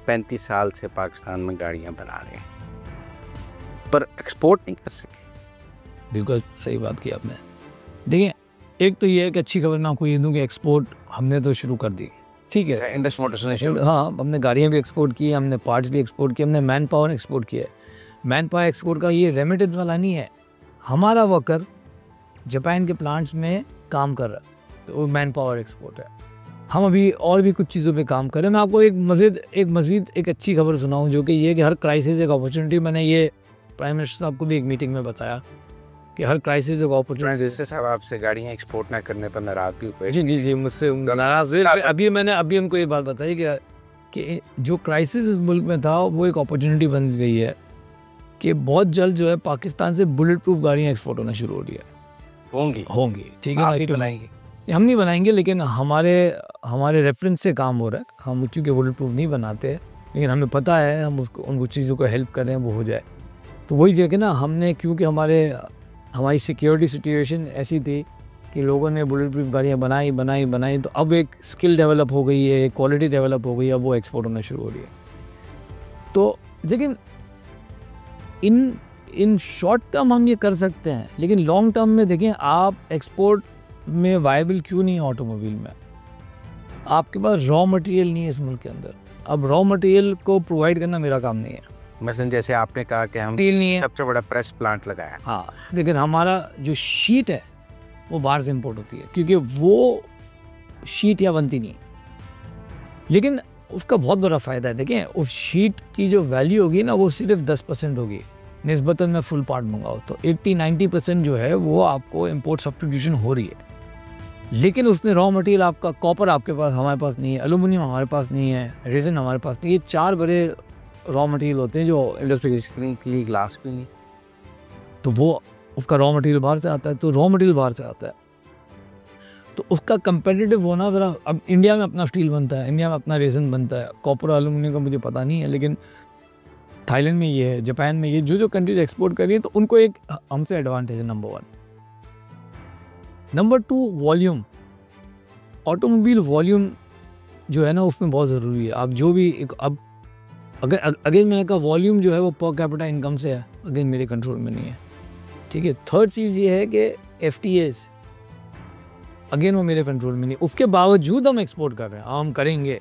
35 साल से पाकिस्तान में गाड़ियां बना रहे हैं, पर एक्सपोर्ट नहीं कर सके। बिल्कुल सही बात की आपने। देखिए, एक तो ये है कि अच्छी खबर मैं आपको ये दूँ कि एक्सपोर्ट हमने तो शुरू कर दी, ठीक है। इंडस मोटर्स ने शुरू, हाँ, हमने गाड़ियाँ भी एक्सपोर्ट की, हमने पार्ट्स भी एक्सपोर्ट किए, हमने मैन पावर एक्सपोर्ट किया है। मैन पावर एक्सपोर्ट का ये रेमिटेंस वाला नहीं है, हमारा वर्कर जापान के प्लांट्स में काम कर रहा है, तो वो मैन पावर एक्सपोर्ट है। हम अभी और भी कुछ चीज़ों पे काम कर रहे हैं। मैं आपको एक अच्छी खबर सुनाऊं, जो कि ये कि हर क्राइसिस एक अपॉर्चुनिटी। मैंने ये प्राइम मिनिस्टर साहब को भी एक मीटिंग में बताया कि हर क्राइसिस एक अपॉर्चुनिटी। जैसे साहब आपसे गाड़ियां एक्सपोर्ट ना करने पर नाराज भी हुए। जी, मुझसे नाराज हुए। अभी उनको ये बात बताई कि जो क्राइसिस इस मुल्क में था वो एक अपॉर्चुनिटी बन गई है कि बहुत जल्द जो है पाकिस्तान से बुलेट प्रूफ गाड़ियाँ एक्सपोर्ट होना शुरू हो रही है, होंगी, ठीक है। आप बनाएंगे? हम नहीं बनाएंगे, लेकिन हमारे रेफरेंस से काम हो रहा है। हम क्योंकि बुलेट प्रूफ नहीं बनाते, लेकिन हमें पता है हम उन चीज़ों को हेल्प करें वो हो जाए। तो वही जगह ना, हमने क्योंकि हमारी सिक्योरिटी सिचुएशन ऐसी थी कि लोगों ने बुलेट प्रूफ गाड़ियाँ बनाई, तो अब एक स्किल डेवलप हो गई है, क्वालिटी डेवलप हो गई है, अब वो एक्सपोर्ट होना शुरू हो रही है। तो लेकिन इन शॉर्ट टर्म हम ये कर सकते हैं, लेकिन लॉन्ग टर्म में देखें, आप एक्सपोर्ट में वायबल क्यों नहीं है ऑटोमोबाइल में? आपके पास रॉ मटेरियल नहीं है इस मुल्क के अंदर। अब रॉ मटेरियल को प्रोवाइड करना मेरा काम नहीं है। मसलन जैसे आपने कहा कि हम स्टील नहीं है, सबसे बड़ा प्रेस प्लांट लगाया, हाँ, लेकिन हमारा जो शीट है वो बाहर से इंपोर्ट होती है, क्योंकि वो शीट यहाँ बनती नहीं। लेकिन उसका बहुत बड़ा फ़ायदा है। देखें, उस शीट की जो वैल्यू होगी ना, वो सिर्फ 10% होगी निस्बतन में फुल पार्ट मंगाओ तो 80-90% जो है वो आपको इंपोर्ट सब्स्टिट्यूशन हो रही है। लेकिन उसमें रॉ मटेरियल आपका कॉपर आपके पास, हमारे पास नहीं है, एल्यूमिनियम हमारे पास नहीं है, रेजिन हमारे पास नहीं है। ये 4 बड़े रॉ मटेरियल होते हैं जो इंडस्ट्री के लिए, ग्लास के लिए, तो वो उसका रॉ मटेरियल बाहर से आता है। तो रॉ मटेरियल बाहर से आता है, तो उसका कंपेटिटिव होना ज़रा। अब इंडिया में अपना स्टील बनता है, इंडिया में अपना रेजिन बनता है, कॉपर एल्यूमिनियम का मुझे पता नहीं है, लेकिन थाईलैंड में ये है, जापान में ये, जो कंट्रीज एक्सपोर्ट कर रही है, तो उनको एक हमसे एडवांटेज है, number 1। Number 2, volume. Automobile volume जो है ना, उसमें बहुत ज़रूरी है। आप जो भी अब अगर मैंने कहा वॉल्यूम जो है वो पर कैपिटा इनकम से है, अगर मेरे कंट्रोल में नहीं है, ठीक है। थर्ड चीज़ ये है कि FTAs, अगेन वो मेरे कंट्रोल में नहीं। उसके बावजूद हम एक्सपोर्ट कर रहे हैं, हम करेंगे,